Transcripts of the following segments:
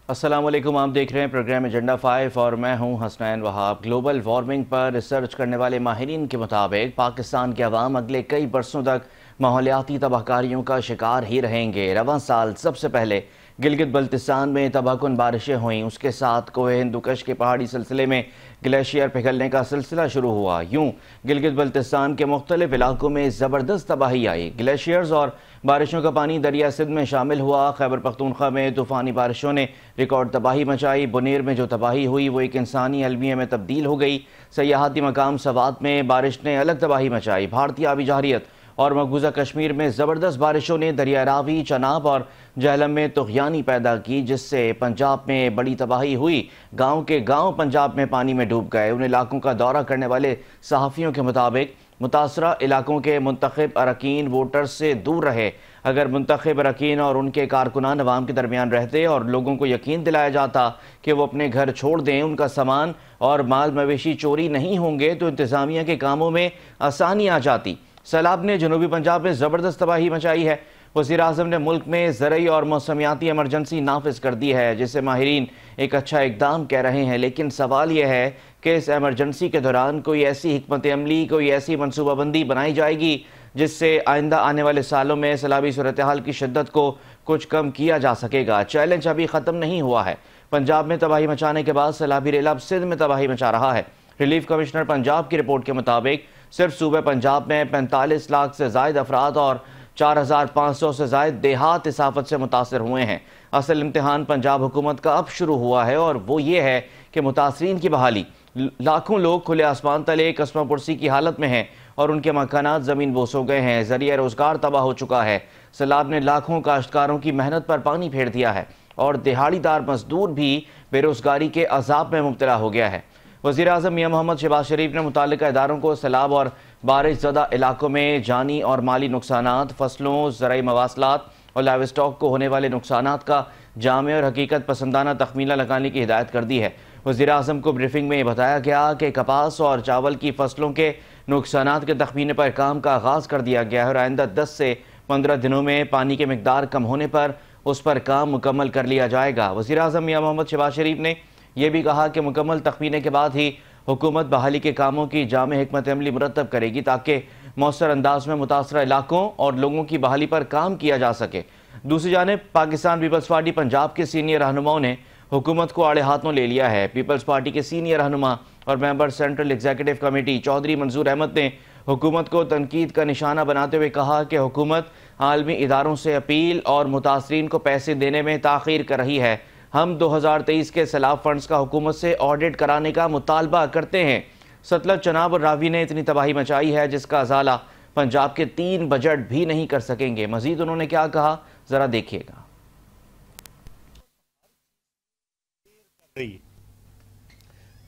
अस्सलाम वालेकुम, आप देख रहे हैं प्रोग्राम एजेंडा 5 और मैं हूं हसनैन वहाब। ग्लोबल वार्मिंग पर रिसर्च करने वाले माहिरीन के मुताबिक पाकिस्तान के अवाम अगले कई बरसों तक माहौलियाती तबाहकारियों का शिकार ही रहेंगे। रवां साल सबसे पहले गिलगित बल्तिस्तान में तबाहकुन बारिशें हुईं, उसके साथ कोहे हिंदुकश के पहाड़ी सिलसिले में ग्लेशियर पिघलने का सिलसिला शुरू हुआ। यूं गिलगित बल्तिस्तान के मुख्तलिफ इलाकों में ज़बरदस्त तबाही आई। ग्लेशियर्स और बारिशों का पानी दरिया सिंध में शामिल हुआ। खैबर पख्तूनख्वा में तूफ़ानी बारिशों ने रिकॉर्ड तबाही मचाई। बुनेर में जो तबाही हुई वो एक इंसानी अलमिया में तब्दील हो गई। सयाहती मकाम सवात में बारिश ने अलग तबाही मचाई। भारतीय आबी जहरियत और मकबूजा कश्मीर में ज़बरदस्त बारिशों ने दरिया रावी, चनाब और जहलम में तुग़यानी पैदा की, जिससे पंजाब में बड़ी तबाही हुई। गाँव के गाँव पंजाब में पानी में डूब गए। उन इलाकों का दौरा करने वाले सहाफ़ियों के मुताबिक मुतासरा इलाकों के मुंतखब अरकान वोटर्स से दूर रहे। अगर मुंतखब अरकान और उनके कारकुनान अवाम के दरमियान रहते और लोगों को यकीन दिलाया जाता कि वो अपने घर छोड़ दें, उनका सामान और माल मवेशी चोरी नहीं होंगे, तो इंतज़ामिया के कामों में आसानी आ जाती। सैलाब ने जनूबी पंजाब में ज़बरदस्त तबाही मचाई है। वज़ीर आज़म ने मुल्क में ज़रई और मौसमियाती एमरजेंसी नाफिज कर दी है, जिसे माहिरीन एक अच्छा इकदाम कह रहे हैं। लेकिन सवाल यह है कि इस एमरजेंसी के दौरान कोई ऐसी हिकमत अमली, कोई ऐसी मनसूबाबंदी बनाई जाएगी जिससे आइंदा आने वाले सालों में सैलाबी सूरत हाल की शिद्दत को कुछ कम किया जा सकेगा। चैलेंज अभी ख़त्म नहीं हुआ है। पंजाब में तबाही मचाने के बाद सैलाबी रेला अब सिंध में तबाही मचा रहा है। रिलीफ कमिश्नर पंजाब की रिपोर्ट के मुताबिक सिर्फ सूबे पंजाब में 45 लाख से जायद अफराद और 4500 से जायद देहात इस आफत से मुतासर हुए हैं। असल इम्तिहान पंजाब हुकूमत का अब शुरू हुआ है और वो ये है कि मुतासरीन की बहाली। लाखों लोग खुले आसमान तले कसमा पुरसी की हालत में हैं और उनके मकानात ज़मीन बोस हो गए हैं। ज़रिया रोज़गार तबाह हो चुका है। सैलाब ने लाखों काश्तकारों की मेहनत पर पानी फेर दिया है और दिहाड़ीदार मजदूर भी बेरोज़गारी के अजाब में मुब्तला हो गया है। वज़ीर आज़म मियां मोहम्मद शहबाज शरीफ ने मुताल्लिका इदारों को सैलाब और बारिश ज़दा इलाकों में जानी और माली नुकसानात, फसलों, ज़राई मवासलात और लाइव स्टॉक को होने वाले नुकसानात का जामे और हकीकत पसंदाना तखमीना लगाने की हिदायत कर दी है। वज़ीर आज़म को ब्रीफिंग में बताया गया कि कपास और चावल की फसलों के नुकसानात के तखमीने पर काम का आगाज़ कर दिया गया है और आइंदा 10 से 15 दिनों में पानी की मिकदार कम होने पर उस पर काम मुकम्मल कर लिया जाएगा। वज़ीर आज़म मियां मोहम्मद शहबाज शरीफ ने यह भी कहा कि मुकम्मल तखमीने के बाद ही हुकूमत बहाली के कामों की जामे हिकमत अमली मुरतब करेगी ताकि मौसर अंदाज में मुतासरा इलाकों और लोगों की बहाली पर काम किया जा सके। दूसरी जानिब पाकिस्तान पीपल्स पार्टी पंजाब के सीनियर रहनुमाओं ने हुकूमत को आड़े हाथों ले लिया है। पीपल्स पार्टी के सीनियर रहनुमा और member central executive committee Chaudhry Manzoor Ahmed ने हुकूमत को तनकीद का निशाना बनाते हुए कहा कि हुकूमत आलमी इदारों से अपील और मुतासरीन को पैसे देने में ताख़ीर कर रही है। हम 2023 के सैलाब फंड्स का हुकूमत से ऑडिट कराने का मुतालबा करते हैं। सतलज, चनाब और रावी ने इतनी तबाही मचाई है जिसका अजाला पंजाब के 3 बजट भी नहीं कर सकेंगे। मजीद उन्होंने क्या कहा, जरा देखिएगा।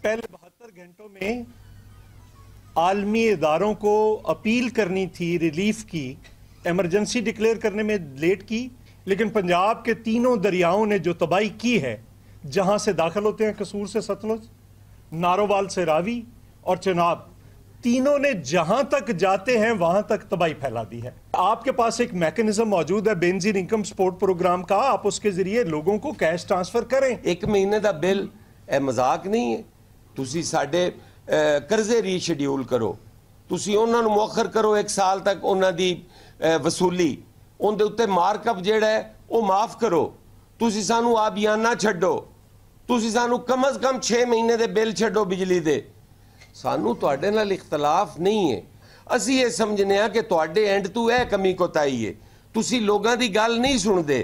पहले 72 घंटों में आलमी इदारों को अपील करनी थी रिलीफ की, इमरजेंसी डिक्लेयर करने में लेट की, लेकिन पंजाब के तीनों दरियाओं ने जो तबाही की है, जहां से दाखिल होते हैं कसूर से सतलुज, नारोवाल से रावी और चनाब, तीनों ने जहां तक जाते हैं वहां तक तबाही फैला दी है। आपके पास एक मैकेनिज्म मौजूद है बेनजीन इनकम सपोर्ट प्रोग्राम का, आप उसके जरिए लोगों को कैश ट्रांसफर करें। 1 महीने का बिल मजाक नहीं है। तुसी साडे कर्जे रीशेड्यूल करो, तुसी उन्हां नूं मुअखर करो 1 साल तक उन्हां दी वसूली, उनके उत्ते मार्कअप जेड़ा है वो माफ करो। तुसी सानू आबियाना छड्डो, तुसी सानू कम अज कम 6 महीने दे बिल छड्डो बिजली दे। सानू तुहाडे नाल इख्तलाफ नहीं है, असी ये समझने आ कि तुहाडे एंड तू है कमी कोताही है, तुसी लोगां दी गल नहीं सुनदे।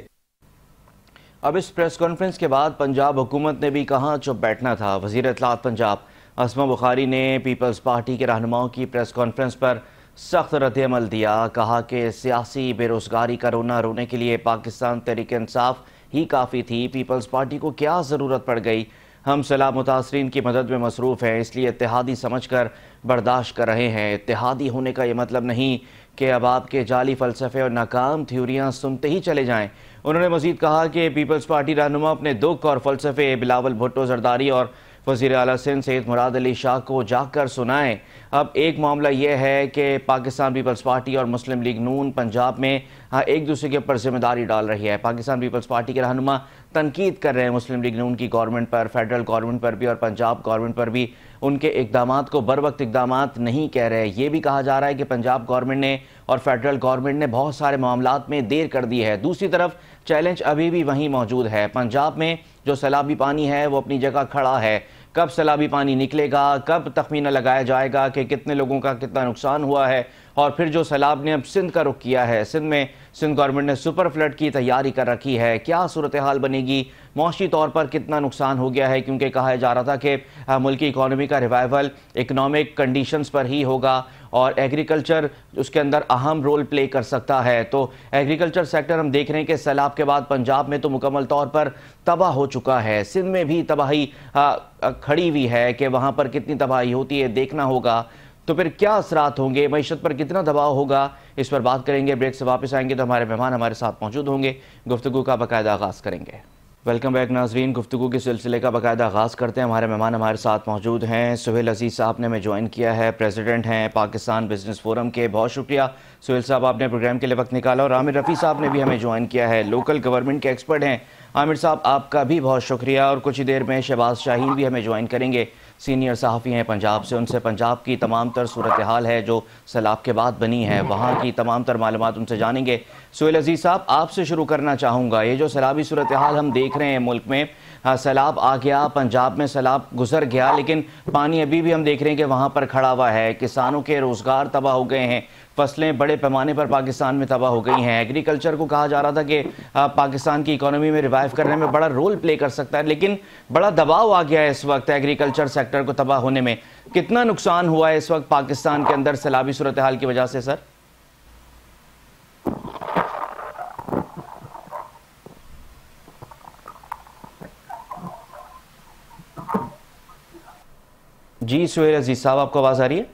अब इस प्रेस कॉन्फ्रेंस के बाद पंजाब हुकूमत ने भी कहाँ चुप बैठना था। वज़ीर इत्तलात पंजाब असमा बुखारी ने पीपल्स पार्टी के रहनुमाओं की प्रेस कॉन्फ्रेंस पर सख्त रद्द-ए-अमल दिया। कहा कि सियासी बेरोज़गारी का रोना रोने के लिए पाकिस्तान तहरीक इंसाफ ही काफ़ी थी, पीपल्स पार्टी को क्या ज़रूरत पड़ गई। हम सैलाब मुतासरीन की मदद में मसरूफ़ हैं, इसलिए इत्तेहादी समझ कर बर्दाश्त कर रहे हैं। इत्तेहादी होने का ये मतलब नहीं कि अब आपके जाली फ़लसफ़े और नाकाम थ्योरियाँ सुनते ही चले जाएँ। उन्होंने मज़ीद कहा कि पीपल्स पार्टी रहनुमा अपने दुख और फ़लसफ़े बिलावल भुट्टो ज़रदारी और वज़ीर आला सिंध सैयद मुराद अली शाह को जाकर सुनाएं। अब एक मामला यह है कि पाकिस्तान पीपल्स पार्टी और मुस्लिम लीग नून पंजाब में एक दूसरे के ऊपर जिम्मेदारी डाल रही है। पाकिस्तान पीपल्स पार्टी के रहनुमा तनकीद कर रहे हैं मुस्लिम लीग नून की गवर्नमेंट पर, फेडरल गवर्नमेंट पर भी और पंजाब गवर्नमेंट पर भी। उनके इकदामात को बर वक्त इकदामात नहीं कह रहे। ये भी कहा जा रहा है कि पंजाब गवर्नमेंट ने और फेडरल गवर्नमेंट ने बहुत सारे मामलात में देर कर दी है। दूसरी तरफ चैलेंज अभी भी वहीं मौजूद है। पंजाब में जो सैलाबी पानी है वो अपनी जगह खड़ा है। कब सैलाबी पानी निकलेगा, कब तखमीना लगाया जाएगा कि कितने लोगों का कितना नुकसान हुआ है। और फिर जो सैलाब ने अब सिंध का रुख किया है, सिंध में सिंध गवर्नमेंट ने सुपर फ्लड की तैयारी कर रखी है। क्या सूरत हाल बनेगी, मौशी तौर पर कितना नुकसान हो गया है, क्योंकि कहा जा रहा था कि मुल्क की इकॉनमी का रिवाइवल इकनॉमिक कंडीशंस पर ही होगा और एग्रीकल्चर उसके अंदर अहम रोल प्ले कर सकता है। तो एग्रीकल्चर सेक्टर हम देख रहे हैं कि सैलाब के बाद पंजाब में तो मुकम्मल तौर पर तबाह हो चुका है। सिंध में भी तबाही खड़ी हुई है कि वहाँ पर कितनी तबाही होती है देखना होगा। तो फिर क्या असरात होंगे, मईशत पर कितना दबाव होगा, इस पर बात करेंगे। ब्रेक से वापस आएंगे तो हमारे मेहमान हमारे साथ मौजूद होंगे, गुफ्तगू का बाकायदा आगाज़ करेंगे। वेलकम बैक नाजरीन, गुफ्तगू के सिलसिले का बाकायदा आगाज़ करते हैं। हमारे मेहमान हमारे साथ मौजूद हैं। सुहेल अजीज़ साहब ने हमें ज्वाइन किया है, प्रेसिडेंट हैं पाकिस्तान बिजनेस फोरम के। बहुत शुक्रिया सुहेल साहब, आपने प्रोग्राम के लिए वक्त निकाला। और आमिर रफ़ी साहब ने भी हमें ज्वाइन किया है, लोकल गवर्नमेंट के एक्सपर्ट हैं। आमिर साहब आपका भी बहुत शुक्रिया। और कुछ ही देर में शहबाज शाहीन भी हमें ज्वाइन करेंगे, सीनियर सहाफ़ी हैं पंजाब से। उनसे पंजाब की तमाम तर सूरत हाल है जो सैलाब के बाद बनी है, वहाँ की तमाम तर मालूमात उनसे जानेंगे। सुहेल अजीज़ साहब, आपसे शुरू करना चाहूँगा। ये जो सैलाबी सूरत हाल हम देख रहे हैं मुल्क में, सैलाब आ गया, पंजाब में सैलाब गुजर गया, लेकिन पानी अभी भी हम देख रहे हैं कि वहाँ पर खड़ा हुआ है। किसानों के रोज़गार तबाह हो गए हैं, फसलें बड़े पैमाने पर पाकिस्तान में तबाह हो गई हैं। एग्रीकल्चर को कहा जा रहा था कि पाकिस्तान की इकोनॉमी में रिवाइव करने में बड़ा रोल प्ले कर सकता है, लेकिन बड़ा दबाव आ गया है इस वक्त एग्रीकल्चर सेक्टर को तबाह होने में। कितना नुकसान हुआ है इस वक्त पाकिस्तान के अंदर सैलाबी सूरत हाल की वजह से सर? जी सुहेल अजीज साहब, आपको आवाज आ रही है?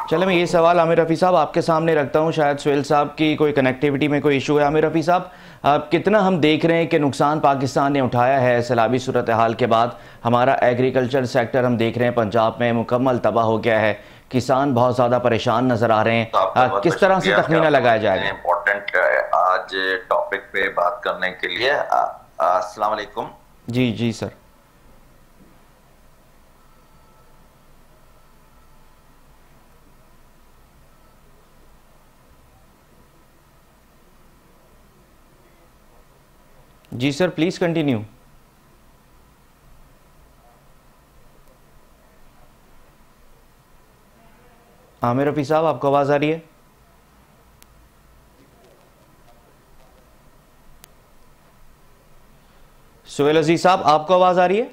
चले, मैं ये सवाल आमिर रफ़ी साहब आपके सामने रखता हूँ। शायद सुहेल साहब की कोई कनेक्टिविटी में कोई इशू है। आमिर रफ़ी साहब, कितना हम देख रहे हैं कि नुकसान पाकिस्तान ने उठाया है सैलाबी सूरत हाल के बाद। हमारा एग्रीकल्चर सेक्टर हम देख रहे हैं पंजाब में मुकम्मल तबाह हो गया है, किसान बहुत ज़्यादा परेशान नज़र आ रहे हैं। किस तरह से तखमीना लगाया जाएगा? इम्पोर्टेंट आज टॉपिक पे बात करने के लिए। अस्सलाम वालेकुम। जी जी सर। जी sir, please continue. Aamir Rafi sahab, आपको आवाज आ रही है? सुहेल अजीज साहब, आपको आवाज आ रही है?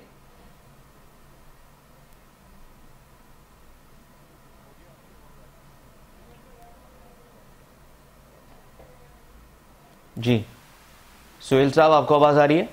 जी सुहेल साहब, आपको आवाज आ रही है?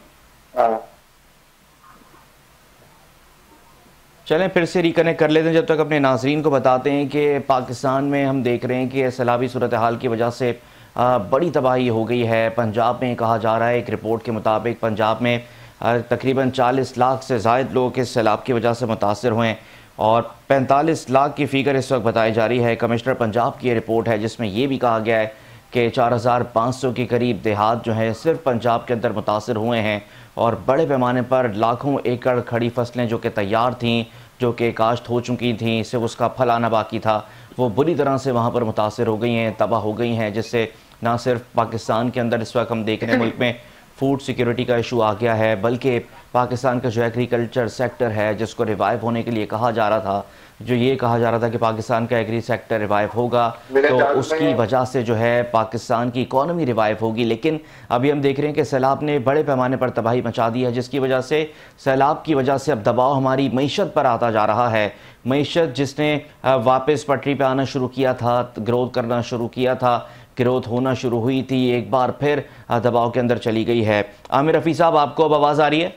चलें फिर से रिकनेक्ट कर लेते हैं, जब तक अपने नाजरीन को बताते हैं कि पाकिस्तान में हम देख रहे हैं कि सैलाबी सूरत हाल की वजह से बड़ी तबाही हो गई है। पंजाब में कहा जा रहा है, एक रिपोर्ट के मुताबिक पंजाब में तकरीबन 40 लाख से ज़ायद लोग इस सैलाब की वजह से मुतासर हुए हैं और 45 लाख की फ़िगर इस वक्त बताई जा रही है। कमिश्नर पंजाब की ये रिपोर्ट है जिसमें यह भी कहा गया है कि 4500 के करीब देहात जो हैं सिर्फ पंजाब के अंदर मुतासर हुए हैं और बड़े पैमाने पर लाखों एकड़ खड़ी फसलें जो कि तैयार थीं, जो कि काश्त हो चुकी थीं, सिर्फ उसका फल आना बाकी था, वो बुरी तरह से वहाँ पर मुतासर हो गई हैं, तबाह हो गई हैं, जिससे ना सिर्फ पाकिस्तान के अंदर इस वक्त हम देख रहे हैं मुल्क में फूड सिक्योरिटी का इशू आ गया है, बल्कि पाकिस्तान का जो एग्रीकल्चर सेक्टर है जिसको रिवाइव होने के लिए कहा जा रहा था, जो ये कहा जा रहा था कि पाकिस्तान का एग्री सेक्टर रिवाइव होगा तो उसकी वजह से जो है पाकिस्तान की इकॉनमी रिवाइव होगी। लेकिन अभी हम देख रहे हैं कि सैलाब ने बड़े पैमाने पर तबाही मचा दी है, जिसकी वजह से सैलाब की वजह से अब दबाव हमारी मईशत पर आता जा रहा है। मईशत जिसने वापस पटरी पर आना शुरू किया था, ग्रोथ करना शुरू किया था, ग्रोथ होना शुरू हुई थी, एक बार फिर दबाव के अंदर चली गई है। आमिर रफ़ी साहब, आपको अब आवाज़ आ रही है?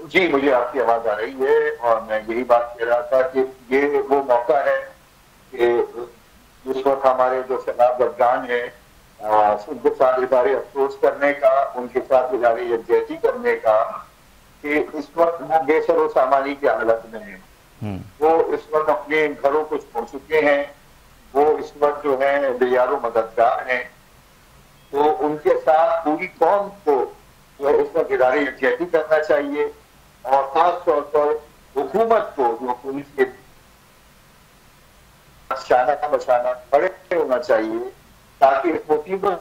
जी, मुझे आपकी आवाज आ रही है और मैं यही बात कह रहा था कि ये वो मौका है कि जिस वक्त हमारे जो सैलाब अफगान है उनके साथ इदारे अफसोस करने का, उनके साथ इदारे यकजहती करने का, कि इस वक्त वो बेसरो सामानी की हालत में है। वो इस वक्त अपने घरों को छोड़ चुके हैं, वो इस वक्त जो है बेयारो मददगार हैं, तो उनके साथ पूरी कौम को जो है इस वक्त इदारे यकजहती करना चाहिए और खास तौर पर हुकूमत को जो पुलिस के शाना बचाना खड़े होना चाहिए ताकि इस मुसीबत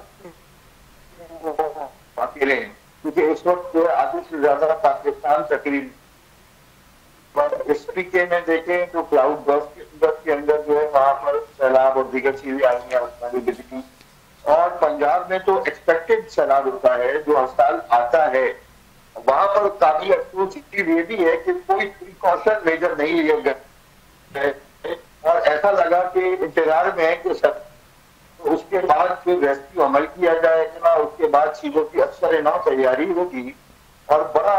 अकेले, क्योंकि इस वक्त आधे से ज्यादा पाकिस्तान तकरीबन इस तरीके में देखें तो क्लाउड बर्स्ट के अंदर जो है वहां पर सैलाब और दीगर चीजें आई हैं आसमानी बिजली, और पंजाब में तो एक्सपेक्टेड सैलाब होता है जो हर साल आता है। वहां पर काबिल अफसोस चीज ये भी है कि कोई प्रिकॉशन मेजर नहीं लिया गया और ऐसा लगा कि इंतजार में है कि सब उसके बाद फिर रेस्क्यू अमल किया जाएगा, उसके बाद चीजों की अक्सर नौ तैयारी होगी। और बड़ा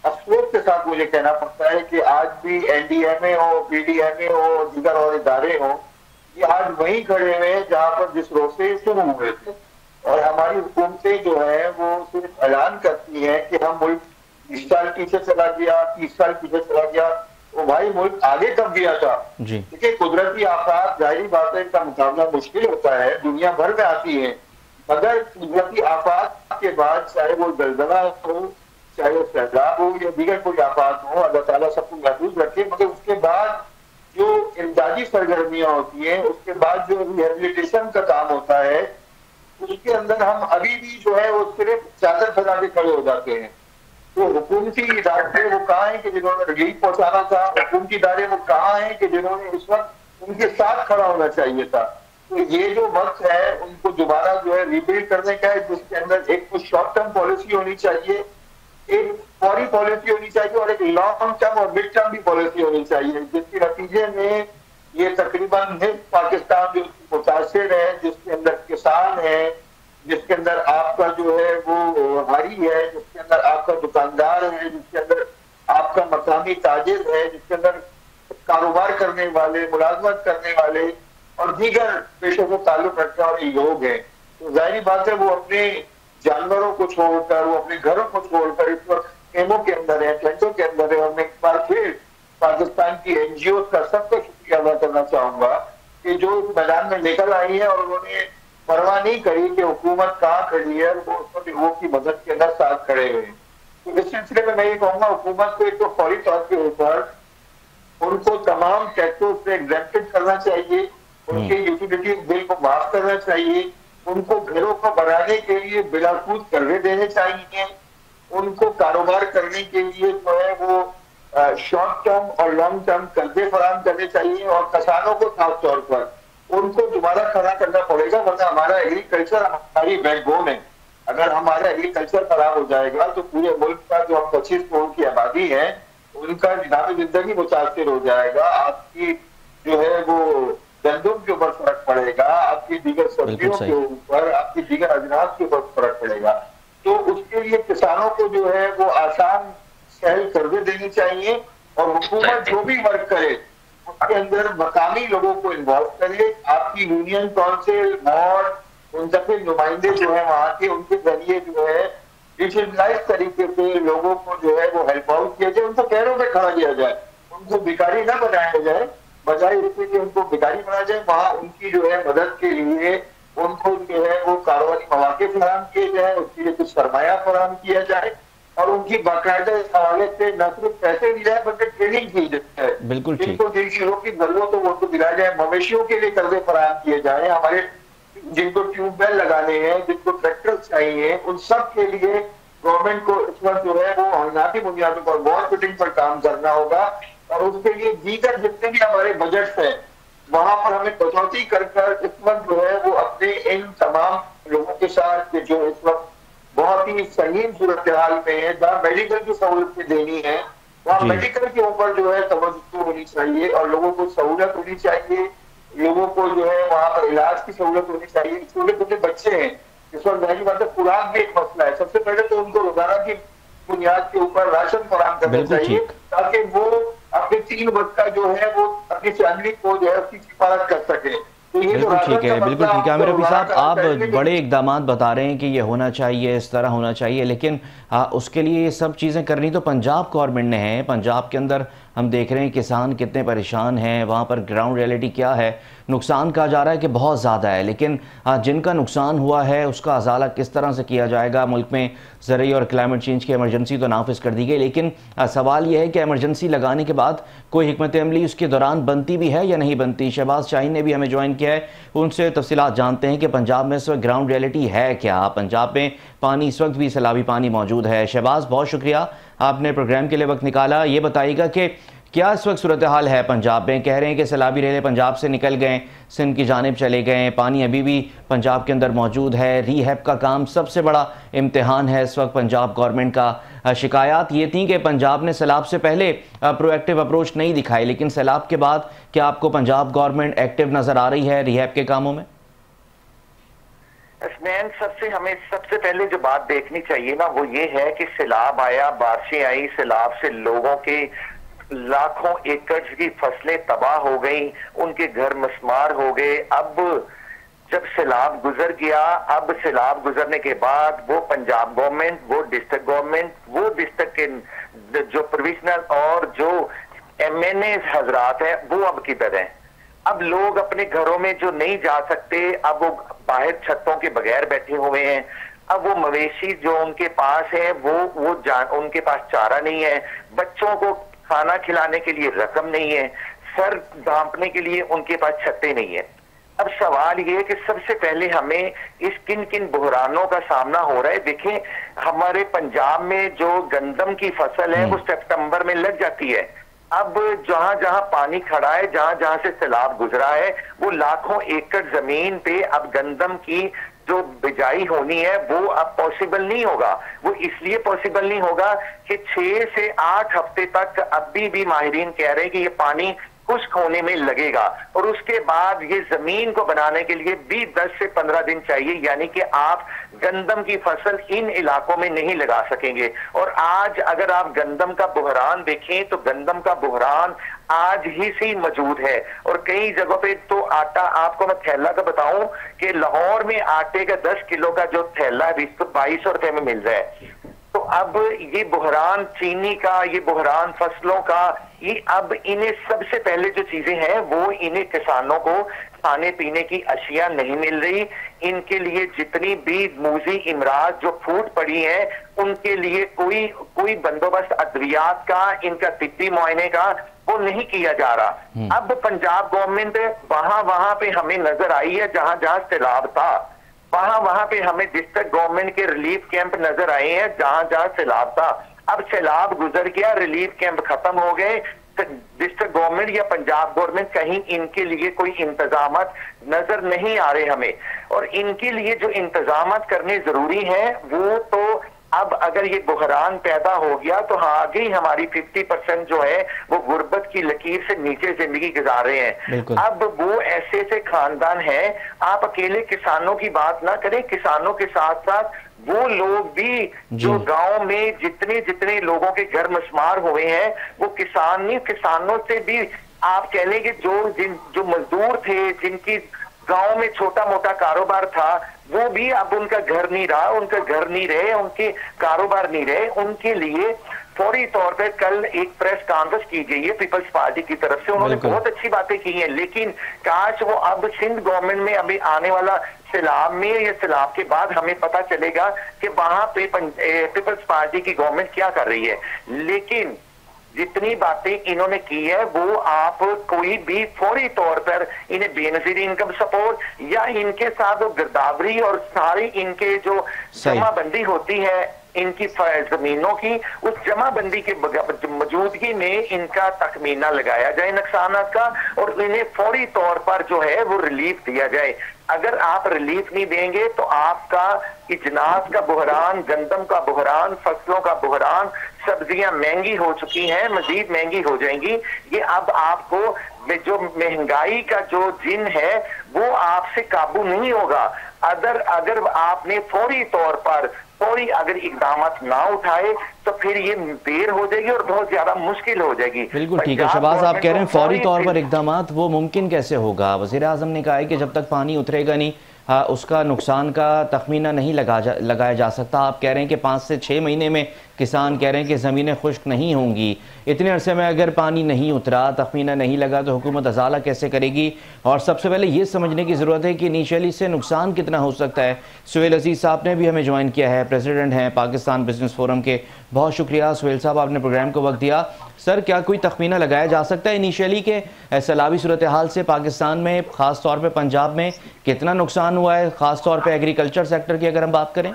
अफसोस के साथ मुझे कहना पड़ता है कि आज भी NDMA हो, PDMA हो, दीगर और इदारे हो, ये आज वहीं खड़े हुए हैं जहां पर जिस रोज से शुरू हुए थे। और हमारी हुकूमतें जो है वो सिर्फ ऐलान करती हैं कि हम मुल्क 20 साल पीछे चला गया, 30 साल पीछे चला गया, तो भाई मुल्क आगे कब गया था? देखिए कुदरती आफात जाहिर बात है इनका मुकाबला मुश्किल होता है, दुनिया भर में आती है, मगर कुदरती आफात के बाद चाहे वो जलजला हो, चाहे वो सैलाब हो या दीगर कोई आफात हो, अल्लाह ताला सबको महफूज रखे, मगर उसके बाद जो इमदादी सरगर्मियां होती हैं, उसके बाद जो रिहेबिलिटेशन का काम होता है, उसके अंदर हम अभी भी जो है वो सिर्फ चादर फैला के खड़े हो जाते हैं। तो हुकूमती इदारे वो कहाँ हैं कि जिन्होंने रिलीफ पहुंचाना था, हुकूमती इदारे वो कहाँ हैं कि जिन्होंने इस वक्त उनके साथ खड़ा होना चाहिए था। तो ये जो वक्त है उनको दोबारा जो है रिबिल्ड करने का है, जिसके अंदर एक तो शॉर्ट टर्म पॉलिसी होनी चाहिए, एक फौरी पॉलिसी होनी चाहिए और एक लॉन्ग टर्म और मिड टर्म भी पॉलिसी होनी चाहिए, जिसके नतीजे में ये तकरीबन पाकिस्तान जो मुतासिर है, जिसके अंदर किसान है, जिसके अंदर आपका जो है वो हारी है, जिसके अंदर आपका दुकानदार है, जिसके अंदर आपका मकामी ताजिर है, जिसके अंदर कारोबार करने वाले, मुलाजमत करने वाले और दीगर पेशों से ताल्लुक रखने वाले लोग हैं, तो जाहिर बात है वो अपने जानवरों को छोड़कर, वो अपने घरों को छोड़कर इस वक्त खेमों के अंदर है, टेंटों के अंदर है। और मैं एक बार फिर पाकिस्तान की NGO का सबका शुक्रिया अदा करना चाहूंगा कि जो इस मैदान में निकल आई है और उन्होंने परवाह नहीं करी कि हुकूमत कहाँ खड़ी है, वो उसको लोगों की मदद के अंदर साथ खड़े हुए। तो इस सिलसिले में मैं ये कहूंगा हुकूमत को एक तो फौरी तौर के ऊपर उनको तमाम टैक्सों से एग्जेम्प्टेड करना चाहिए, उनके यूटिलिटी बिल को माफ करना चाहिए, उनको घरों को बनाने के लिए बिलासूद कर्जे देने चाहिए, उनको कारोबार करने के लिए जो है वो शॉर्ट टर्म और लॉन्ग टर्म कर्जे फराहम करने चाहिए और किसानों को खास तौर पर उनको दोबारा खड़ा करना पड़ेगा, वरना हमारा एग्रीकल्चर हमारी बैकबोन है। अगर हमारा एग्रीकल्चर खराब हो जाएगा तो पूरे मुल्क का जो 25 करोड़ की आबादी है उनका निज़ाम जिंदगी मुतासिर हो जाएगा। आपकी जो है वो गंदम के ऊपर फर्क पड़ेगा, आपकी दीगर सब्जियों के ऊपर, आपकी दीगर अजनास के ऊपर फर्क पड़ेगा। तो उसके लिए किसानों को जो है वो आसान सहल कर्जे देनी चाहिए और हुकूमत जो भी वर्क करे उसके अंदर मकामी लोगों को इन्वॉल्व करे। आपकी यूनियन काउंसिल, बोर्ड, मुंतखब नुमाइंदे जो है वहां के, उनके जरिए जो है डिजिटलाइज तरीके से लोगों को जो है वो हेल्प आउट किया जाए, उनको पैरों पे खड़ा किया जाए, उनको भिखारी ना बनाया जाए, बजाय इसके कि उनको भिखारी बनाया जाए। वहां उनकी जो है मदद के लिए उनको जो है वो कारोबारी मौके फराहम किए जाए, उसके लिए कुछ सरमाया फराहम किया जाए और उनकी बाकायदा इस हवाले से न सिर्फ पैसे दी जाए बल्कि ट्रेनिंग की जाए। बिल्कुल ठीक। जिनको जिन चीजों की जरूरत हो उनको दिलाया जाए, मवेशियों के लिए कर्जे फराहम किए जाए, हमारे जिनको ट्यूबवेल लगाने हैं, जिनको ट्रैक्टर चाहिए, उन सब के लिए गवर्नमेंट को इस वक्त जो है वो हंगामी बुनियादों पर वॉल फिटिंग पर काम करना होगा और उसके लिए दीगर जितने भी हमारे बजट है वहां पर हमें कटौती कर इस वक्त जो है वो अपने इन तमाम लोगों के साथ जो इस वक्त बहुत ही संगीन सूरत हाल में है, जहाँ मेडिकल की सहूलत देनी है वहाँ मेडिकल के ऊपर जो है तवज्जो होनी चाहिए और लोगों को सहूलत होनी चाहिए, लोगों को जो है वहाँ पर इलाज की सहूलत होनी चाहिए। छोटे छोटे बच्चे हैं, इस वक्त जाहिर बात है खुराक भी एक मसला है। सबसे पहले तो उनको रोजाना की बुनियाद के ऊपर राशन फराहम करना चाहिए ताकि वो अपने 3 वक्त का जो है वो अपनी फैमिली को जो है उसकी किफायत कर सके। बिल्कुल ठीक है, बिल्कुल ठीक है। आमिर रफी साहब, आप बड़े इकदाम बता रहे हैं कि ये होना चाहिए, इस तरह होना चाहिए, लेकिन उसके लिए ये सब चीज़ें करनी तो पंजाब गवर्नमेंट ने है। पंजाब के अंदर हम देख रहे हैं किसान कितने परेशान हैं, वहाँ पर ग्राउंड रियलिटी क्या है। नुकसान कहा जा रहा है कि बहुत ज़्यादा है, लेकिन जिनका नुकसान हुआ है उसका अजाला किस तरह से किया जाएगा। मुल्क में ज़रूरी और क्लाइमेट चेंज की एमरजेंसी तो नाफिज कर दी गई, लेकिन सवाल यह है कि एमरजेंसी लगाने के बाद कोई हिकमत अमली उसके दौरान बनती भी है या नहीं बनती। शहबाज शाहीन ने भी हमें ज्वाइन किया है, उनसे तफसीलात जानते हैं कि पंजाब में इस वक्त ग्राउंड रियलिटी है क्या। पंजाब में पानी इस वक्त भी सैलाबी पानी मौजूद है। शहबाज, बहुत शुक्रिया आपने प्रोग्राम के लिए वक्त निकाला। ये बताइएगा कि क्या इस वक्त सूरत हाल है पंजाब में? कह रहे हैं कि सैलाबी रेले पंजाब से निकल गए, सिंध की जानिब चले गए, पानी अभी भी पंजाब के अंदर मौजूद है। रीहैब का काम सबसे बड़ा इम्तिहान है इस वक्त पंजाब गवर्नमेंट का। शिकायत ये थी कि पंजाब ने सैलाब से पहले प्रोएक्टिव अप्रोच नहीं दिखाई, लेकिन सैलाब के बाद क्या आपको पंजाब गवर्नमेंट एक्टिव नज़र आ रही है रीहैब के कामों में? हमें सबसे पहले जो बात देखनी चाहिए ना, वो ये है कि सैलाब आया, बारिशें आई, सैलाब से लोगों के लाखों एकड़ की फसलें तबाह हो गई, उनके घर मस्मार हो गए। अब जब सैलाब गुजर गया, अब सैलाब गुजरने के बाद वो पंजाब गवर्नमेंट, वो डिस्ट्रिक्ट गवर्नमेंट, वो डिस्ट्रिक्ट के जो प्रोविजनल और जो MNA हजरात हैं, वो अब किधर हैं? अब लोग अपने घरों में जो नहीं जा सकते, अब वो बाहर छतों के बगैर बैठे हुए हैं। अब वो मवेशी जो उनके पास है वो उनके पास चारा नहीं है, बच्चों को खाना खिलाने के लिए रकम नहीं है, सर ढांपने के लिए उनके पास छतें नहीं है। अब सवाल ये है कि सबसे पहले हमें इस किन किन बहरानों का सामना हो रहा है। देखें, हमारे पंजाब में जो गंदम की फसल है वो सितंबर में लग जाती है। अब जहां जहां पानी खड़ा है, जहां जहां से सैलाब गुजरा है, वो लाखों एकड़ जमीन पे अब गंदम की जो बिजाई होनी है वो अब पॉसिबल नहीं होगा। वो इसलिए पॉसिबल नहीं होगा कि 6 से 8 हफ्ते तक अभी भी माहिरीन कह रहे हैं कि ये पानी खुश्क होने में लगेगा, और उसके बाद ये जमीन को बनाने के लिए भी 10 से 15 दिन चाहिए, यानी कि आप गंदम की फसल इन इलाकों में नहीं लगा सकेंगे। और आज अगर आप गंदम का बहरान देखें तो गंदम का बहरान आज ही से मौजूद है, और कई जगहों पे तो आटा, आपको मैं थैला का बताऊं कि लाहौर में आटे का 10 किलो का जो थैला है 2200 रुपए में मिल रहा है। तो अब ये बहरान चीनी का, ये बहरान फसलों का, ये अब इन्हें सबसे पहले जो चीजें हैं वो इन्हें किसानों को खाने पीने की अशिया नहीं मिल रही। इनके लिए जितनी भी मूजी इमराज जो फूट पड़ी है उनके लिए कोई बंदोबस्त अद्वियात का, इनका तिब्बी मुआयने का वो नहीं किया जा रहा। अब पंजाब गवर्नमेंट वहां पे हमें नजर आई है, जहां जहां सैलाब था वहां पे हमें डिस्ट्रिक्ट गवर्नमेंट के रिलीफ कैंप नजर आए हैं, जहां जहां सैलाब था। अब सैलाब गुजर गया, रिलीफ कैंप खत्म हो गए, डिस्ट्रिक्ट गवर्नमेंट या पंजाब गवर्नमेंट कहीं इनके लिए कोई इंतजामात नजर नहीं आ रहे हमें। और इनके लिए जो इंतजामात करने जरूरी हैं वो तो अब अगर ये बहरान पैदा हो गया तो आगे ही हमारी 50% जो है वो गुर्बत की लकीर से नीचे जिंदगी गुजार रहे हैं। अब वो ऐसे ऐसे खानदान है, आप अकेले किसानों की बात ना करें, किसानों के साथ साथ वो लोग भी जो गांव में जितने लोगों के घर मस्मार हुए हैं वो किसान नहीं, किसानों से भी आप कह लें कि जो मजदूर थे, जिनकी गांव में छोटा मोटा कारोबार था, वो भी अब उनका घर नहीं रहा, उनका घर नहीं रहे, उनके कारोबार नहीं रहे। उनके लिए फौरी तौर पे कल एक प्रेस कॉन्फ्रेंस की गई है पीपल्स पार्टी की तरफ से, उन्होंने बहुत अच्छी बातें की हैं, लेकिन काश वो अब सिंध गवर्नमेंट में अभी आने वाला सैलाब में या सैलाब के बाद हमें पता चलेगा कि वहां पे पीपल्स पार्टी की गवर्नमेंट क्या कर रही है। लेकिन जितनी बातें इन्होंने की है वो आप कोई भी फौरी तौर पर इन्हें बेनजीर इनकम सपोर्ट या इनके साथ गिरदावरी और सारी इनके जो जमाबंदी होती है इनकी जमीनों की, उस जमाबंदी के मौजूदगी में इनका तखमीना लगाया जाए नुकसानात का, और इन्हें फौरी तौर पर जो है वो रिलीफ दिया जाए। अगर आप रिलीफ नहीं देंगे तो आपका इजनास का बहरान, गंदम का बहरान, फसलों का बहरान, सब्जियां महंगी हो चुकी हैं, मजीद महंगी हो जाएंगी। ये अब आपको जो महंगाई का जो जिन है वो आपसे काबू नहीं होगा। अगर आपने फौरी तौर पर अगर इकदाम ना उठाए तो फिर ये देर हो जाएगी और बहुत ज्यादा मुश्किल हो जाएगी। बिल्कुल ठीक है शहबाज, आप कह रहे हैं फौरी तौर पर इकदाम, वो मुमकिन कैसे होगा? वज़ीर आज़म ने कहा है कि जब तक पानी उतरेगा नहीं उसका नुकसान का तखमीना नहीं लगाया जा सकता। आप कह रहे हैं कि 5 से 6 महीने में किसान कह रहे हैं कि ज़मीनें खुश्क नहीं होंगी। इतने अरसे में अगर पानी नहीं उतरा, तखमीना नहीं लगा, तो हुकूमत अजाला कैसे करेगी? और सबसे पहले ये समझने की ज़रूरत है कि इनिशियली से नुकसान कितना हो सकता है। सुहेल अजीज़ साहब ने भी हमें ज्वाइन किया है, प्रेसिडेंट हैं पाकिस्तान बिजनेस फोरम के। बहुत शुक्रिया सुहेल साहब, आपने प्रोग्राम को वक्त दिया। सर, क्या कोई तखमीना लगाया जा सकता है इनिशियली के सैलाबी सूरत हाल से पाकिस्तान में, ख़ास तौर पर पंजाब में कितना नुकसान हुआ है, ख़ास तौर पर एग्रीकल्चर सेक्टर की अगर हम बात करें?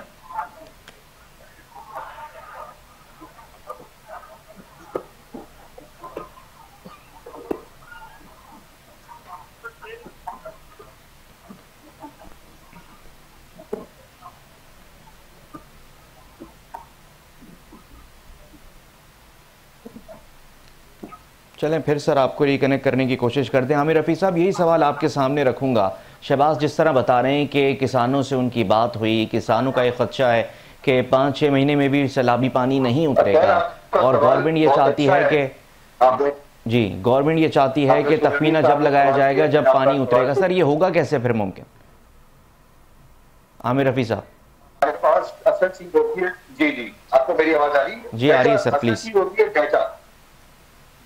चलें फिर सर आपको रिकनेक्ट करने की कोशिश करते हैं। आमिर रफ़ी साहब, यही सवाल आपके सामने रखूँगा। शहबाज जिस तरह बता रहे हैं कि किसानों से उनकी बात हुई, किसानों का एक खदशा है कि 5-6 महीने में भी सैलाबी पानी नहीं उतरेगा, और गवर्नमेंट ये चाहती है कि जी गवर्नमेंट ये चाहती है कि तखमीना जब लगाया जाएगा जब पानी उतरेगा। सर, ये होगा कैसे फिर मुमकिन? आमिर रफ़ी साहब। जी जी, आपको मेरी आवाज आ रही है? जी आ रही है सर, प्लीज।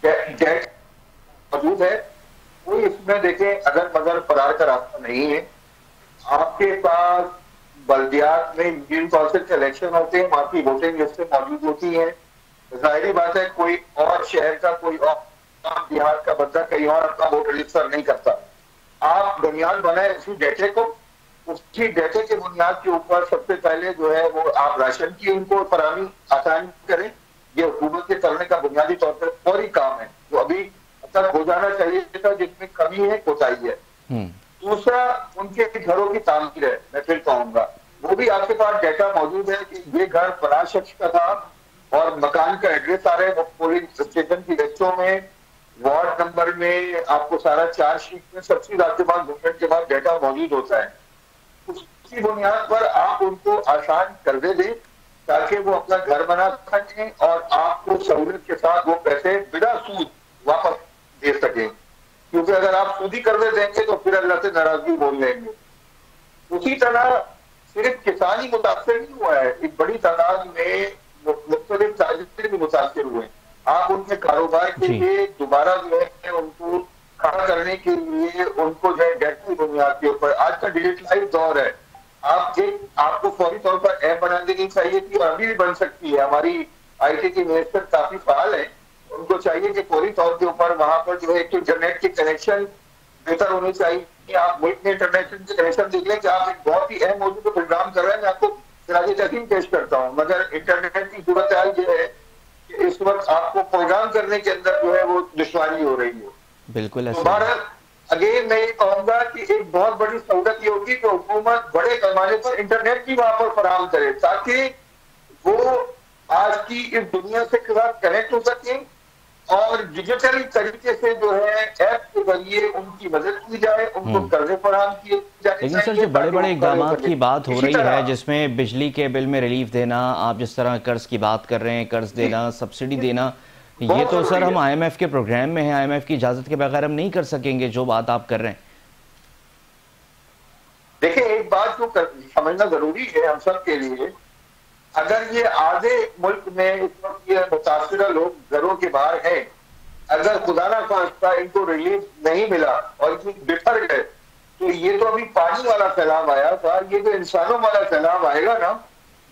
डेट मौजूद है, कोई इसमें देखें अगर मगर फरार का रास्ता नहीं है। आपके पास बल्दियात में यूनियन काउंसिल के इलेक्शन होते हैं, वहां की वोटिंग लिस्टें मौजूद होती हैं। जाहिर बात है कोई और शहर का, कोई और बिहार का बंदा कहीं और अपना वोट रजिस्टर नहीं करता। आप बुनियाद बनाए उसी डेटे को, उसी डेटे के बुनियाद के ऊपर सबसे पहले जो है वो आप राशन की उनको फराहमी आसान करें। ये हुकूमत के करने का बुनियादी तौर पर फौरी काम है, जो अभी तक हो जाना चाहिए था, जिसमें कमी है, कोताही है। दूसरा, उनके घरों की तामीर है। मैं फिर कहूंगा वो भी आपके पास डेटा मौजूद है कि ये घर फलां शख्स का था और मकान का एड्रेस आ रहा है, वो पोलिंग स्टेशन की लिस्टों में, वार्ड नंबर में, आपको सारा चार्जशीट में सबसे आपके पास गवर्नमेंट के पास डेटा मौजूद होता है। उसकी बुनियाद पर आप उनको आसान कर्जे दें ताकि वो अपना घर बना सकें और आपको सहूलियत के साथ वो पैसे बिना सूद वापस दे सकें। क्योंकि अगर आप सूदी कर्जे देंगे तो फिर अल्लाह से नाराजगी बोल लेंगे। उसी तरह सिर्फ किसान ही मुतासर नहीं हुआ है, एक बड़ी तादाद में मुख्तलिफ ताजिर भी मुतासर हुए। आप उनके कारोबार के लिए दोबारा जो है उनको खड़ा करने के लिए उनको जो है डेट की बुनियाद के ऊपर, आज का डिजिटलाइज दौर है, आपको फौरी तौर पर ऐप बना देनी चाहिए थी, और अभी भी बन सकती है। हमारी आईटी की मिनिस्टर काफी फाल है, उनको चाहिए कि फौरी तौर के ऊपर वहां पर जो है कि इंटरनेट की कनेक्शन बेहतर होनी चाहिए। आप मुल्क में इंटरनेट की कनेक्शन देख लें कि आप एक बहुत ही अहम मौजूद पर प्रोग्राम कर रहे हैं। मैं आपको सिराज तकीम पेश करता हूँ, मगर इंटरनेट की सूरत हाल ये है कि इस वक्त आपको प्रोग्राम करने के अंदर जो है वो दुश्वारी हो रही है। बिल्कुल। अगेन मैं ये कहूंगा कि एक बहुत बड़ी सहूलत ये होगी कि हुकूमत बड़े पैमाने पर इंटरनेट भी वहां पर फराहम करे, ताकि वो आज की इस दुनिया से कनेक्ट हो सके और डिजिटल तरीके से जो है ऐप के जरिए उनकी मदद की जाए, उनको कर्जे फराहम किए जाए। लेकिन सर, जो बड़े बड़े इक़दाम की बात हो रही है, जिसमें बिजली के बिल में रिलीफ देना, आप जिस तरह कर्ज की बात कर रहे हैं, कर्ज देना, सब्सिडी देना, ये तो सर हम IMF के प्रोग्राम में हैं, IMF की इजाजत के बगैर हम नहीं कर सकेंगे जो बात आप कर रहे हैं। देखिए, एक बात को समझना जरूरी है हम सब के लिए, अगर ये आधे मुल्क में इस वक्त ये मुतासिरा लोग घरों के बाहर हैं, अगर खुदा ना खास्ता इनको रिलीफ नहीं मिला और इतनी बिफर गए, तो ये तो अभी पानी वाला सैलाब आया था, ये तो इंसानों वाला सैलाब आएगा ना।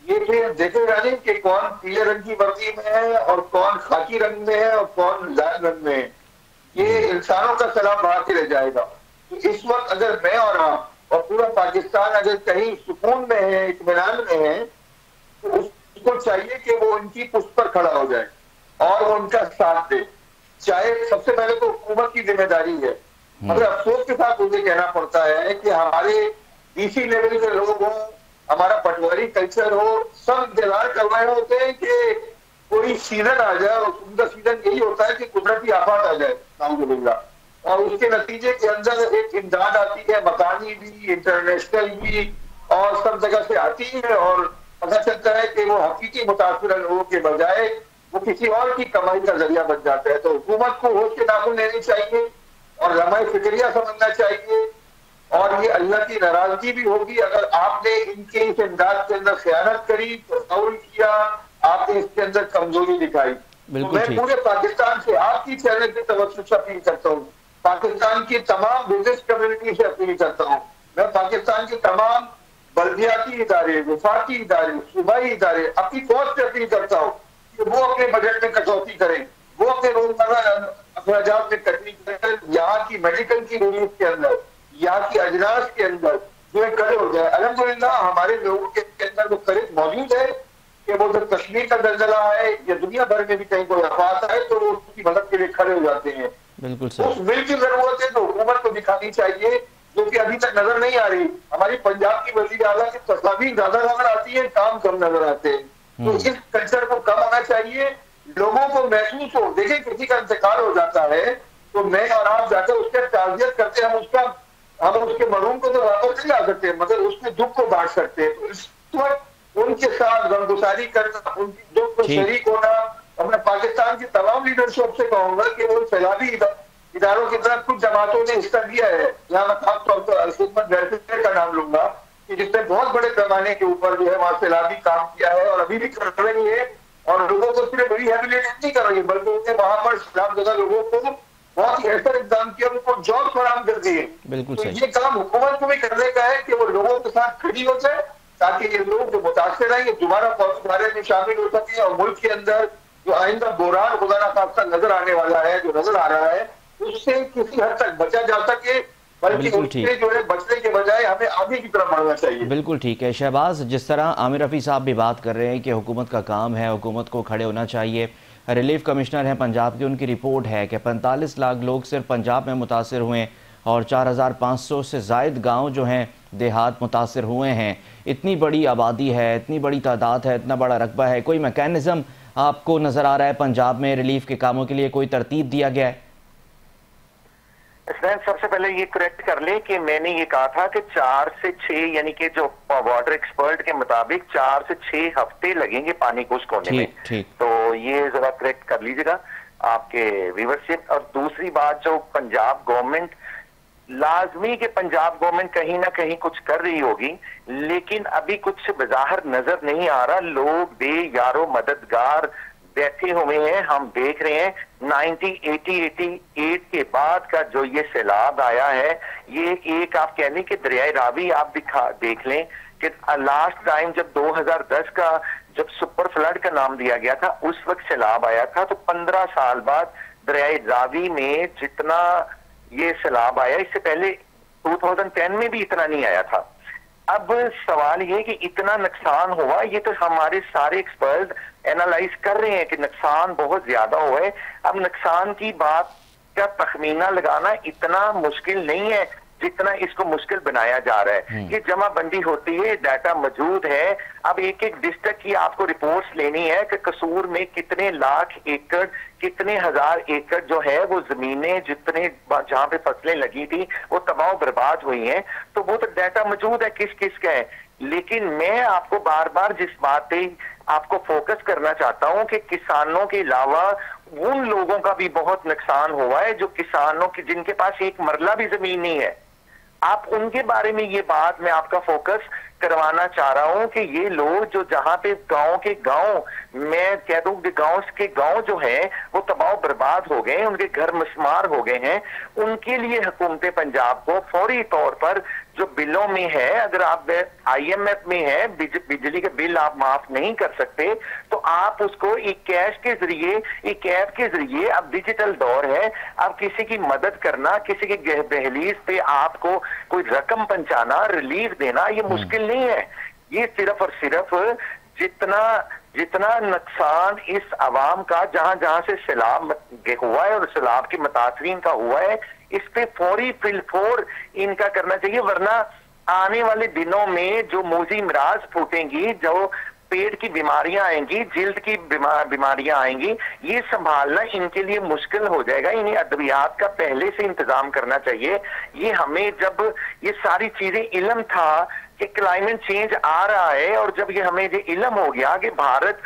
ये फिर देखे जाने कि कौन पीले रंग की वर्दी में है और कौन खाकी रंग में है और कौन लाल रंग में है। ये इंसानों का सैलाब बाहर से रह जाएगा। तो इस वक्त अगर मैं और आप और पूरा पाकिस्तान अगर कहीं सुकून में है, इत्मीनान में है, तो उसको चाहिए कि वो उनकी पुष्ट पर खड़ा हो जाए और वो उनका साथ दे। चाहे सबसे पहले तो हुकूमत की जिम्मेदारी है, मगर अफसोस के साथ मुझे कहना पड़ता है कि हमारे डीसी लेवल के लोग हों, हमारा पटवारी कल्चर हो, सब इंतजार कर रहे होते हैं कि कोई सीजन आ जाए, और उनका सीजन यही होता है कि कुदरती आफत आ जाए नाउजुबिल्लाह, और उसके नतीजे के अंदर एक इमदाद आती है, मकानी भी, इंटरनेशनल भी, और सब जगह से आती है, और पता चलता है कि वो हकीकी मुतासिर लोगों के बजाय वो किसी और की कमाई का जरिया बन जाता है। तो हुकूमत को होश के नाखून लेने चाहिए और लम्हा फिक्रिया समझना चाहिए और ये अल्लाह की नाराजगी भी होगी अगर आपने इनके इस इमदाद के अंदर खयानत करी, तसाउल किया, आपने इसके अंदर कमजोरी दिखाई। तो मैं पूरे पाकिस्तान से आपकी चैनल की तवज्जो से अपील करता हूँ, पाकिस्तान की तमाम बिजनेस कम्युनिटी से अपील करता हूँ, मैं पाकिस्तान के तमाम बल्दियाती इदारे, वफाकी इदारे, सूबाई इदारे, अपनी फौज से अपील करता हूँ कि वो अपने बजट में कटौती करें, वो अपने रोजमर्रा अखराजात में कटौती करें। यहाँ की मेडिकल की रिलीफ के अंदर, यहाँ की अजनास के अंदर जो है खड़े हो जाए। अल्हम्दुलिल्लाह हमारे लोगों के अंदर वो खरीद मौजूद है कि वो जब कश्मीर का जलजला है या दुनिया भर में भी कहीं कोई आफत है तो वो उसकी मदद के लिए खड़े हो जाते हैं। बिल्कुल सही। उस विल की जरूरत है जो हुकूमत को दिखानी चाहिए, जो कि अभी तक नजर नहीं आ रही। हमारी पंजाब की वजीर आला की तस्वीर ज्यादा नजर आती है, काम कम नजर आते हैं। तो इस कल्चर को कम होना चाहिए, लोगों को महसूस हो। देखिए किसी का इंतकाल हो जाता है तो मैं और आप जाकर उसके ताज़ियत करते हैं, हम उसके मरूम को तो वापस नहीं ला सकते मगर उसके दुख को बांट सकते हैं। तो इस वक्त उनके साथ गमगुसारी करना, उनकी दुख को शरीक होना, और मैं पाकिस्तान की तमाम लीडरशिप से कहूंगा कि वो सैलाबी इदारों की तरफ कुछ जमातों ने हिस्सा दिया है। यहाँ मैं खासतौर पर अलखिदमत वेलफेयर का नाम लूंगा कि जिसने बहुत बड़े पैमाने के ऊपर जो है वहां सैलाबी काम किया है और अभी भी कर रही है, और लोगों को सिर्फ रिहेबिलिटेट नहीं कर रही है बल्कि उन्हें वहां पर सलामजदा लोगों को बहुत ही ऐसा इंतजाम किया, उनको जॉब फराहम कर दिए। बिल्कुल तो सही। ये काम हुकूमत को भी करने का है कि वो लोगों के साथ खड़ी हो जाए ताकि ये लोग जो मुतासर हैं ये दोबारा बारे में शामिल हो सके, और मुल्क के अंदर जो आइंदा बुरान खुदा ना खास्ता नजर आने वाला है, जो नजर आ रहा है, उससे किसी हद तक बचा जा सके, बल्कि उससे जो है बचने के बजाय हमें आगे की तरफ बढ़ना चाहिए। बिल्कुल ठीक है शहबाज, जिस तरह आमिर रफ़ी साहब भी बात कर रहे हैं कि हुकूमत का काम है, हुकूमत को खड़े होना चाहिए। रिलीफ कमिश्नर हैं पंजाब की, उनकी रिपोर्ट है कि 45 लाख लोग सिर्फ पंजाब में मुतासर हुए और 4500 से ज़ायद गाँव जो हैं देहात मुतासर हुए हैं। इतनी बड़ी आबादी है, इतनी बड़ी तादाद है, इतना बड़ा रकबा है, कोई मैकेनिज़्म आपको नज़र आ रहा है पंजाब में रिलीफ के कामों के लिए कोई तरतीब दिया गया है? सबसे पहले ये करेक्ट कर ले कि मैंने ये कहा था कि 4 से 6 यानी कि जो वाटर एक्सपर्ट के मुताबिक 4 से 6 हफ्ते लगेंगे पानी को उसकोने में। तो ये जरा करेक्ट कर लीजिएगा आपके व्यूअरशिप। और दूसरी बात, जो पंजाब गवर्नमेंट, लाजमी कि पंजाब गवर्नमेंट कहीं ना कहीं कुछ कर रही होगी, लेकिन अभी कुछ बाहर नजर नहीं आ रहा। लोग बेयारो मददगार बैठे हुए हैं, हम देख रहे हैं 1988 के बाद का जो ये सैलाब आया है, ये एक आप कहने के दरियाए रावी आप देख लें कि लास्ट टाइम जब 2010 का जब सुपर फ्लड का नाम दिया गया था उस वक्त सैलाब आया था, तो 15 साल बाद दरियाए रावी में जितना ये सैलाब आया, इससे पहले 2010 में भी इतना नहीं आया था। अब सवाल ये कि इतना नुकसान हुआ, ये तो हमारे सारे एक्सपर्ट एनालाइज कर रहे हैं कि नुकसान बहुत ज्यादा हुआ है। अब नुकसान की बात का तखमीना लगाना इतना मुश्किल नहीं है जितना इसको मुश्किल बनाया जा रहा है। ये जमाबंदी होती है, डाटा मौजूद है। अब एक एक डिस्ट्रिक्ट की आपको रिपोर्ट्स लेनी है कि कसूर में कितने लाख एकड़, कितने हजार एकड़ जो है वो जमीनें, जितने जहां पे फसलें लगी थी वो तबाह बर्बाद हुई हैं। तो वो तो डाटा मौजूद है किस किस का है। लेकिन मैं आपको बार बार जिस बात पे आपको फोकस करना चाहता हूं कि किसानों के अलावा उन लोगों का भी बहुत नुकसान हुआ है जो किसानों की जिनके पास एक मरला भी जमीन नहीं है। आप उनके बारे में ये बात मैं आपका फोकस करवाना चाह रहा हूं कि ये लोग जो जहां पे गांव के गांव, मैं कह दूं कि गांव के गांव जो है वो तबाह बर्बाद हो गए, उनके घर मस्मार हो गए हैं, उनके लिए हुकूमत पंजाब को फौरी तौर पर जो बिलों में है, अगर आप IMF में है बिजली के बिल आप माफ नहीं कर सकते तो आप उसको एक कैश के जरिए, एक ऐप के जरिए, अब डिजिटल दौर है, अब किसी की मदद करना, किसी के दहलीज पे आपको कोई रकम पहुंचाना, रिलीफ देना, ये मुश्किल नहीं है। ये सिर्फ और सिर्फ जितना नुकसान इस अवाम का जहां जहां से सैलाब हुआ है और सैलाब के मुतासरीन का हुआ है, इस पे फौरी फिलफोर इनका करना चाहिए, वरना आने वाले दिनों में जो मोजी मिराज फूटेंगी, जो पेट की बीमारियां आएंगी, जिल्द की बीमारियां आएंगी, ये संभालना इनके लिए मुश्किल हो जाएगा। इन्हें अद्वियात का पहले से इंतजाम करना चाहिए। ये हमें जब ये सारी चीजें इल्म था कि क्लाइमेट चेंज आ रहा है, और जब ये हमें ये इल्म हो गया कि भारत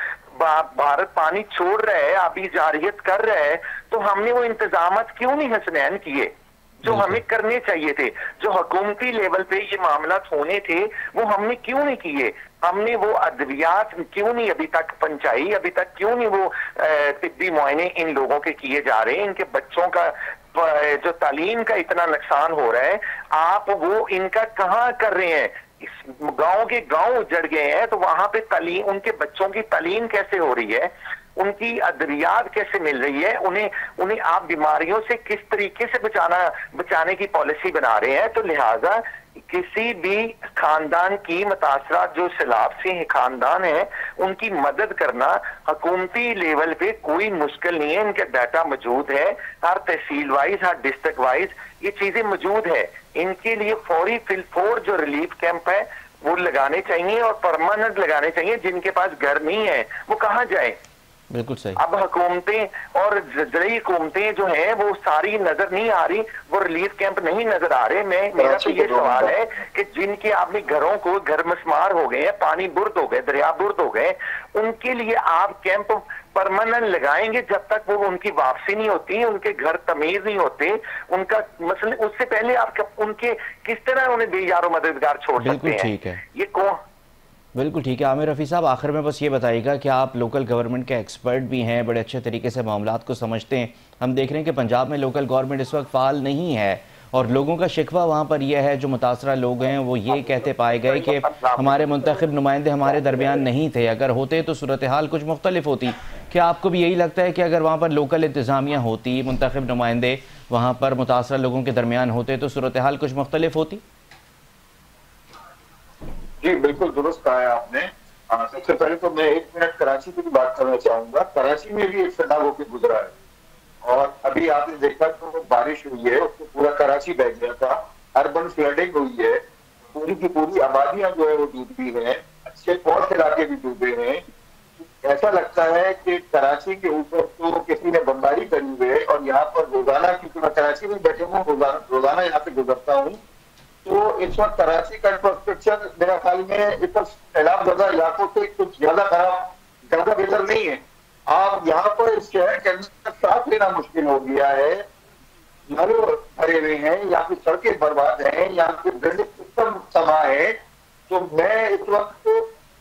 पानी छोड़ रहा है, आबी जारियत कर रहा है, तो हमने वो इंतजामात क्यों नहीं हसनैन किए? जो हमें करने चाहिए थे, जो हुकूमती लेवल पे ये मामला होने थे, वो हमने क्यों नहीं किए? हमने वो अद्वियात क्यों नहीं अभी तक पहुंचाई? अभी तक क्यों नहीं वो तिब्बी मुआयने इन लोगों के किए जा रहे हैं? इनके बच्चों का जो तालीम का इतना नुकसान हो रहा है, आप वो इनका कहाँ कर रहे हैं? इस गांव के गांव उजड़ गए हैं, तो वहां पे तालीम, उनके बच्चों की तालीम कैसे हो रही है? उनकी अद्वियात कैसे मिल रही है? उन्हें आप बीमारियों से किस तरीके से बचाने की पॉलिसी बना रहे हैं? तो लिहाजा किसी भी खानदान की मुतासरा जो सैलाब से खानदान है, उनकी मदद करना हुकूमती लेवल पे कोई मुश्किल नहीं है। इनका डाटा मौजूद है, हर तहसील वाइज, हर डिस्ट्रिक्ट वाइज ये चीजें मौजूद है। इनके लिए फौरी फिलफोर जो रिलीफ कैंप है वो लगाने चाहिए और परमानेंट लगाने चाहिए। जिनके पास घर नहीं है वो कहाँ जाए? बिल्कुल सही। अब हुकूमतें और जरिए हुकूमतें जो हैं वो सारी नजर नहीं आ रही, वो रिलीफ कैंप नहीं नजर आ रहे। मेरा तो ये सवाल है कि जिनके आपने घरों को घर मस्मार हो गए हैं, पानी बुर्द हो गए, दरिया बुर्द हो गए, उनके लिए आप कैंप परमानेंट लगाएंगे जब तक वो उनकी वापसी नहीं होती, उनके घर तमीज नहीं होते, उनका मसले उससे पहले आप उनके किस तरह उन्हें बेयारो मददगार छोड़ सकते हैं? ठीक है, ये कौन? बिल्कुल ठीक है। आमिर रफ़ी साहब, आखिर में बस ये बताइएगा कि आप लोकल गवर्नमेंट के एक्सपर्ट भी हैं, बड़े अच्छे तरीके से मामलात को समझते हैं। हम देख रहे हैं कि पंजाब में लोकल गवर्नमेंट इस वक्त फ़ाल नहीं है और लोगों का शिकवा वहाँ पर यह है, जो मुतासरा लोग हैं वो ये कहते पाए गए कि हमारे मुंतखब नुमाइंदे हमारे दरमियान नहीं थे, अगर होते तो सूरत हाल कुछ मुख्तलिफ होती। क्या आपको भी यही लगता है कि अगर वहाँ पर लोकल इंतज़ामिया होती, मुंतखब नुमाइंदे वहाँ पर मुतासरा लोगों के दरमियान होते तो सूरत हाल कुछ मुख्तलिफ होती? जी बिल्कुल दुरुस्त कहा है आपने। सबसे पहले तो मैं 1 मिनट कराची की भी बात करना चाहूंगा। कराची में भी एक सैलाब होकर गुजरा है और अभी आपने देखा तो बारिश हुई है, उसको पूरा कराची बह गया था, अर्बन फ्लडिंग हुई है, पूरी की पूरी आबादियां जो है वो डूबी हैं, अच्छे पौध इलाके भी डूबे हैं। ऐसा लगता है कि कराची के ऊपर तो किसी ने बमबारी करी हुई है और यहाँ पर रोजाना, क्योंकि मैं कराची में बैठे हूँ, रोजाना यहाँ से गुजरता हूँ, तो इस वक्त कराची का इंफ्रास्ट्रक्चर मेरा ख्याल में इस वक्त सैलाब ज़दा इलाकों से कुछ ज्यादा खराब, ज्यादा बेहतर नहीं है। आप यहाँ पर इस शहर के अंदर सांस लेना मुश्किल हो गया है, नल भरे हुए हैं, यहाँ की सड़कें बर्बाद हैं, यहाँ के ड्रेनेज सिस्टम तबाह है। तो मैं इस वक्त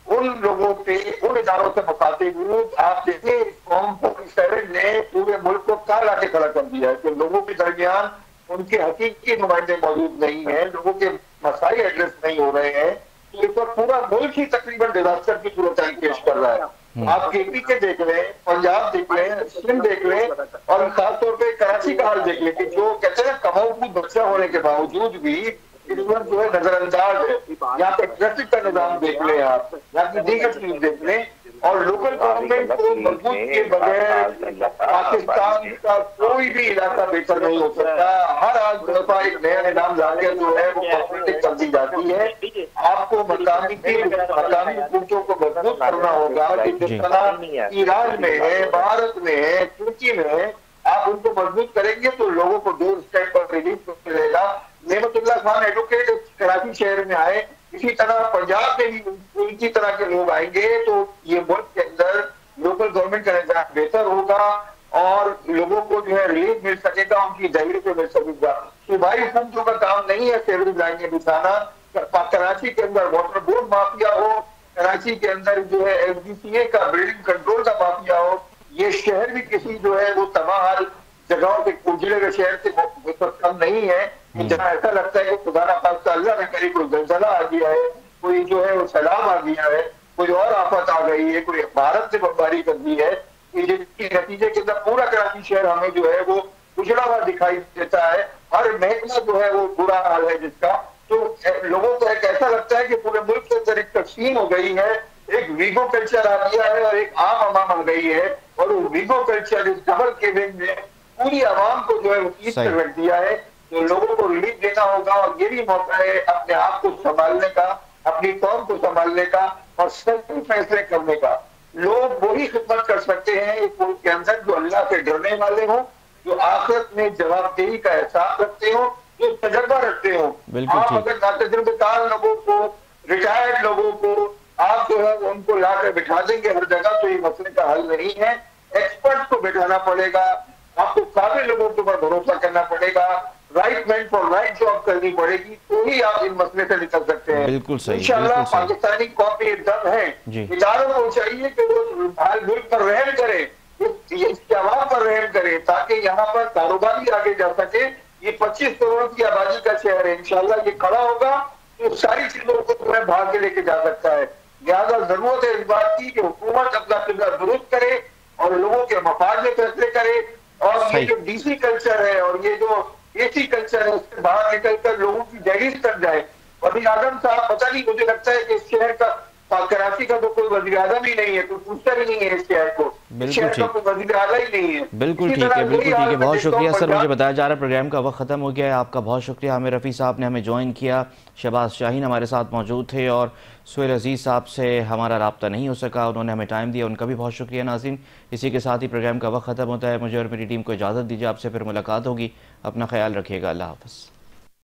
उन लोगों से, उन इदारों से मुखातिब हूँ। आप देखिए, कौम 47 ने पूरे मुल्क को काला के खड़ा कर दिया है कि लोगों के दरमियान उनके हकीकी नुमाइंदे मौजूद नहीं है, लोगों के मसाइल एड्रेस नहीं हो रहे हैं। तो इस पर पूरा मुल्क ही तकरीबन डिजास्टर की सूरत पेश कर रहा है। आप केपी के देख लें, पंजाब देख लें, सिंध देख लें और खासतौर पे कराची का हाल देख लें कि जो कहते हैं कमाऊ खूब बच्चा होने के बावजूद भी इस वक्त जो है नजरअंदाज है। यहाँ पे ट्रैफिक का निजाम देख लें, आप यहाँ की दीगर चीज देख लें और लोकल गवर्नमेंट को मजबूत के बगैर पाकिस्तान का कोई भी इलाका बेहतर नहीं हो सकता। हर आज दफा एक नया निजाम लाके जो है वो कॉपरेटिव कर दी जाती है। आपको मकामी हुकूमतों को मजबूत करना होगा कि जिस तरह ईरान में है, भारत में है, तुर्की में है, आप उनको मजबूत करेंगे तो लोगों को डोर स्टेप पर रिलीफ मिलेगा। नेमतुल्लाह खान एडवोकेट कराची शहर में आए, इसी तरह पंजाब में भी इसी तरह के लोग आएंगे तो ये मुल्क के अंदर लोकल गवर्नमेंट का निजाम बेहतर होगा और लोगों को जो है रिलीफ मिल सकेगा, उनकी दहलीज पे मिल सकेगा। सूबाई हुकूमतों का काम नहीं है सेवरेज लाइनें बिछाना। कराची के अंदर वाटर बोर्ड माफिया हो, कराची के अंदर जो है FDCA का बिल्डिंग कंट्रोल का माफिया हो, ये शहर भी किसी जो है वो तबाह जगहों के उजड़े हुए शहर से कम नहीं है। जहाँ ऐसा लगता है कि खुदा ना खास्ता अल्लाह ने करीब कोई जलजला आ गया है, कोई जो है वो सैलाब आ गया है, कोई और आफत आ गई है, कोई भारत से बमबारी कर दी है, जिसके नतीजे के अंदर पूरा कराची शहर हमें जो है वो उजड़ा हुआ दिखाई देता है। हर महकमा जो है वो बुरा हाल है जिसका। तो लोगों को एक ऐसा लगता है कि पूरे मुल्क के अंदर एक तकसीम हो गई है, एक वीगो कल्चर आ गया है और एक आम अवाम आ गई है और वो वीगो कल्चर इस डबल केबिन ने पूरी आवाम को जो है वो पीछे रख दिया है। तो लोगों को रिलीफ देना होगा और ये भी मौका है अपने आप को संभालने का, अपनी कौम को संभालने का और सही फैसले करने का। लोग वही खिदमत कर सकते हैं एक मुल्क के अंदर जो अल्लाह से डरने वाले हों, जो आखिरत में जवाबदेही का एहसास रखते हो, जो तजर्बा रखते हो। आप अगर नातजुर्बेकार लोगों को, रिटायर्ड लोगों को आप जो है उनको ला कर बिठा देंगे हर जगह तो ये मसले का हल नहीं है। एक्सपर्ट को बिठाना पड़ेगा, आपको काबिल लोगों के ऊपर भरोसा करना पड़ेगा। Right man for right job करनी पड़ेगी, तो ही आप इन मसले से निकल सकते हैं। बिल्कुल सही, इंशाल्लाह बिल्कुल सही। पाकिस्तानी कौम में दम है, इदारों को चाहिए कि वो भाई मुल्क पर रहम करे, इसके आवाम पर रहम करे, ताकि यहाँ पर कारोबार भी आगे जा सके। ये 25 करोड़ की आबादी का शहर है, इंशाल्लाह ये खड़ा होगा तो सारी चीजों को तुम्हें भाग के लेके जा सकता है। लिहाजा जरूरत है इस बात की कि हुकूमत अपना किरदार दुरुस्त करे और लोगों के मफाद में फैसले करे, और ये जो डीसी कल्चर है और ये जो एसी कल्चर है उससे बाहर निकल कर लोगों की दहलीज तक जाए। अभी आजम साहब पता नहीं, मुझे लगता है कि इस शहर का, कराची का तो कोई वज़ीर आज़म ही नहीं है, कोई पूछता ही नहीं है इस शहर को, शहर का कोई वज़ीर आला ही नहीं है। बिल्कुल ठीक है, बिल्कुल ठीक है, बहुत शुक्रिया सर। मुझे बताया जा रहा है प्रोग्राम का वक्त ख़त्म हो गया है। आपका बहुत शुक्रिया, आमिर रफ़ी साहब ने हमें ज्वाइन किया, शहबाज शाहीन हमारे साथ मौजूद थे और सुहेल अजीज़ साहब से हमारा रब्ता नहीं हो सका, उन्होंने हमें टाइम दिया, उनका भी बहुत शुक्रिया। नाज़रीन, इसी के साथ ही प्रोग्राम का वक्त ख़त्म होता है। मुझे और मेरी टीम को इजाज़त दीजिए, आपसे फिर मुलाकात होगी। अपना ख्याल रखिएगा, अल्लाह हाफ़िज़।